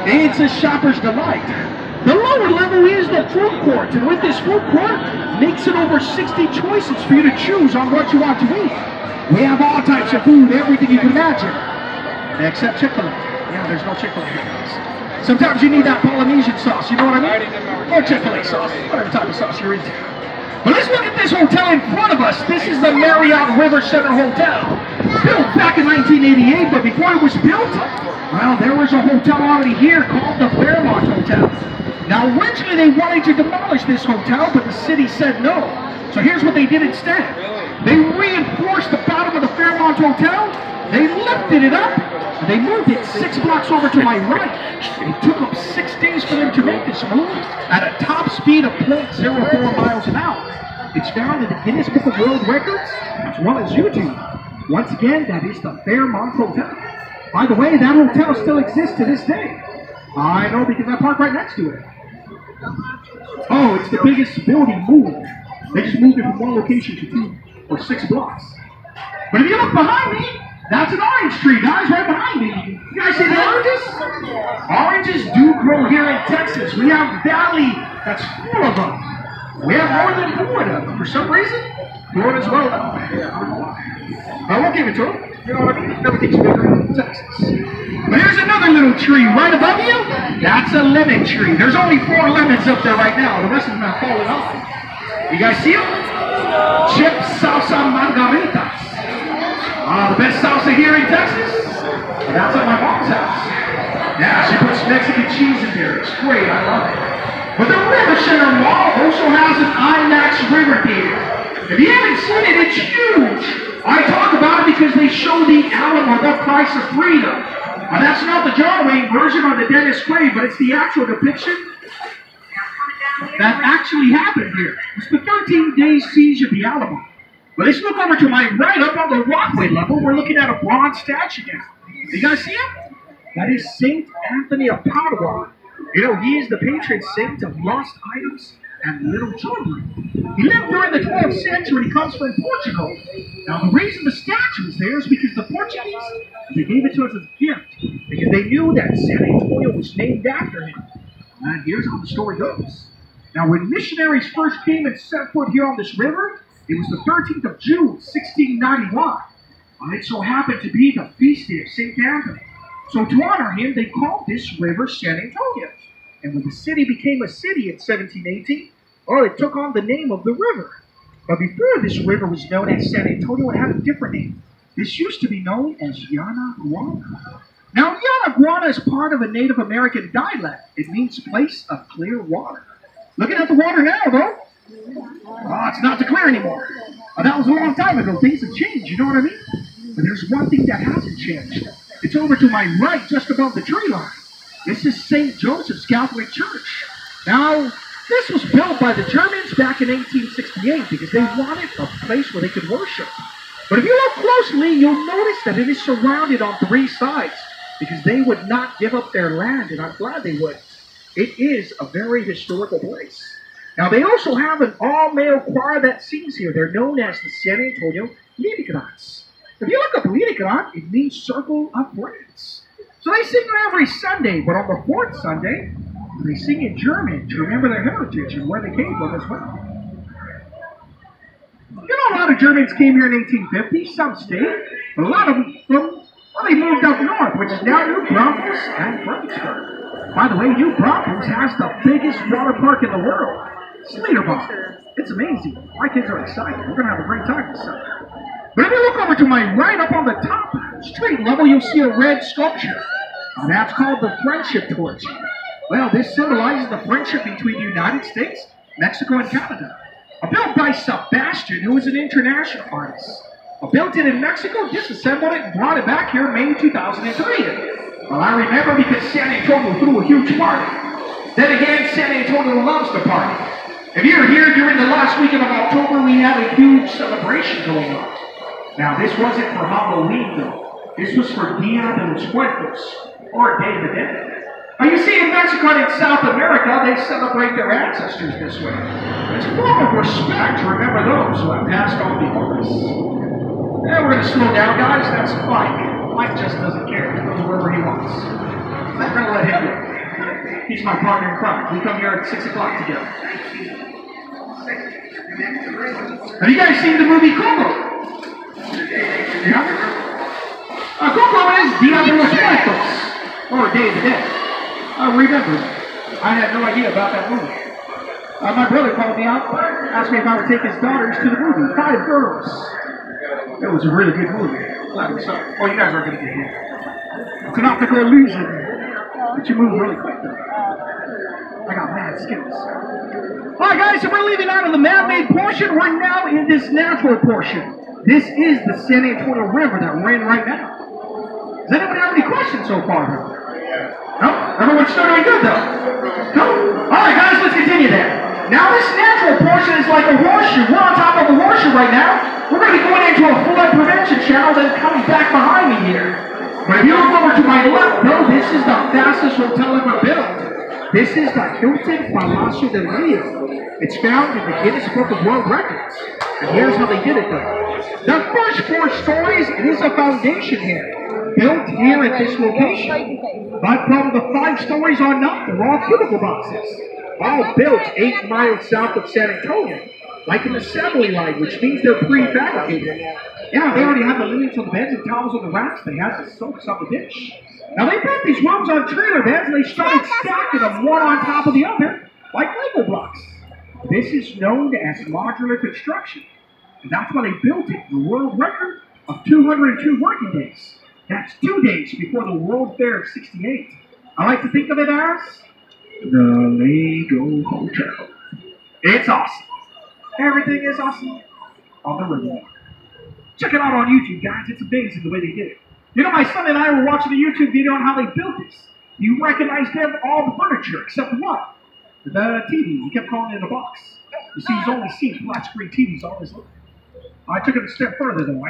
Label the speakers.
Speaker 1: It's a shopper's delight. The lower level is the food court, and with this food court, makes it over 60 choices for you to choose on what you want to eat. We have all types of food, everything you can imagine, except Chick-fil-A. Yeah, there's no Chick-fil-A here, guys. Sometimes you need that Polynesian sauce, you know what I mean? Or Chick-fil-A sauce, whatever type of sauce you're into. But let's look at this hotel in front of us. This is the Marriott River Center Hotel. Built back in 1988, but before it was built, well, there was a hotel already here called the Fairmont Hotel. Now, originally they wanted to demolish this hotel, but the city said no. So here's what they did instead. They reinforced the bottom of the Fairmont Hotel, they lifted it up, and they moved it 6 blocks over to my right. It took them 6 days for them to make this move at a top speed of 0.04 miles an hour. It's found in the Guinness Book of World Records, as well as YouTube. Once again, that is the Fairmont Hotel. By the way, that hotel still exists to this day. I know because I park right next to it. Oh, it's the biggest building moved. They just moved it from one location to 2 or 6 blocks. But if you look behind me, that's an orange tree, guys, right behind me. You guys see the oranges? Oranges do grow here in Texas. We have Valley that's full of them. We have more than Florida. For some reason, Florida's well known. I won't give it to them. You know what I mean? Everything's bigger in Texas. But here's another little tree right above you. That's a lemon tree. There's only 4 lemons up there right now. The rest of them are falling off. You guys see them? Chip salsa margaritas. The best salsa here in Texas. And that's at my mom's house. Yeah, she puts Mexican cheese in there. It's great. I love it. But the River Center Mall also has an IMAX River Theater. If you haven't seen it, it's huge. I talk about it because they show the Alamo, the price of freedom. Now, that's not the John Wayne version or the Dennis Quaid, but it's the actual depiction that actually happened here. It's the 13-day siege of the Alamo. But let's look over to my right, up on the walkway level. We're looking at a bronze statue now. You guys see it? That is St. Anthony of Padua. You know, he is the patron saint of lost items and little children. He lived during the 12th century. He comes from Portugal. Now, the reason the statue is there is because the Portuguese, they gave it to us as a gift because they knew that San Antonio was named after him. And here's how the story goes. Now, when missionaries first came and set foot here on this river, it was the 13th of June, 1691. And it so happened to be the feast day of St. Anthony. So to honor him, they called this river San Antonio. And when the city became a city in 1718, well, it took on the name of the river. But before this river was known as San Antonio, it had a different name. This used to be known as Yanaguana. Now, Yanaguana is part of a Native American dialect. It means place of clear water. Looking at the water now, though, it's not too clear anymore. That was a long time ago. Things have changed, you know what I mean? But there's one thing that hasn't changed. It's over to my right, just above the tree line. This is St. Joseph's Catholic Church. Now, this was built by the Germans back in 1868 because they wanted a place where they could worship. But if you look closely, you'll notice that it is surrounded on 3 sides because they would not give up their land, and I'm glad they would. It is a very historical place. Now, they also have an all-male choir that sings here. They're known as the San Antonio Lirigrants. If you look up Lirigrant, it means circle of friends. So they sing every Sunday, but on the 4th Sunday, they sing in German to remember their heritage and where they came from as well. You know, a lot of Germans came here in 1850. Some stayed, but a lot of them, well, they moved up north, which is now New Braunfels and Fredericksburg. By the way, New Braunfels has the biggest water park in the world. Slaterbach. It's amazing. My kids are excited. We're going to have a great time this summer. But if you look over to my right, up on the top street level, you'll see a red sculpture. Now, that's called the Friendship Torch. Well, this symbolizes the friendship between the United States, Mexico, and Canada. Built by Sebastian, who is an international artist. Built it in Mexico, disassembled it, and brought it back here in May 2003. Well, I remember because San Antonio threw a huge party. Then again, San Antonio loves to party. If you're here during the last weekend of October, we had a huge celebration going on. Now, this wasn't for Halloween, though. This was for Dia de los Muertos, or Day of the Dead. Now, you see, in Mexico and in South America, they celebrate their ancestors this way. It's a form of respect to remember those who have passed on before us. And we're going to slow down, guys. That's Mike. Mike just doesn't care. He goes wherever he wants. I'm going to let him go. He's my partner in crime. We come here at 6 o'clock together. Have you guys seen the movie Coco? Yeah? Coco is Dia de los Muertos, or Day of the Dead. I remember. I had no idea about that movie. My brother called me out, asked me if I would take his daughters to the movie, 5 girls. It was a really good movie. Oh, you guys aren't going to get here. It's an optical illusion, but you move really quick. I got mad skills. Alright guys, so we're leaving out of the man-made portion. We're now in this natural portion. This is the San Antonio River that we're in right now. Does anyone have any questions so far? No? Everyone's still doing good though? No? Alright guys, let's continue then. Now this natural portion is like a horseshoe. We're on top of a horseshoe right now. We're going to be going into a flood prevention channel that's coming back behind me here. But if you look over to my left, though, this is the fastest hotel ever built. This is the Hilton Palacio del Rio. It's found in the Guinness Book of World Records. And here's how they did it, though. The first 4 stories, it is a foundation here, built here at this location. But from the 5 stories on up, they're all cubicle boxes, all built 8 miles south of San Antonio, like an assembly line, which means they're prefabricated. Yeah, they already have the linens on the beds and towels on the racks. They have the soaps on the dish. Now they built these rooms on trailer beds and they started stacking them one on top of the other, like Lego blocks. This is known as modular construction. And that's why they built it, the world record of 202 working days. That's 2 days before the World Fair of '68. I like to think of it as the Lego Hotel. It's awesome. Everything is awesome on the river. Check it out on YouTube, guys. It's amazing the way they did it. You know, my son and I were watching a YouTube video on how they built this. You recognized all the furniture except one. The TV. He kept calling it a box. You see, he's only seen flat screen TVs all his life. I took it a step further, though.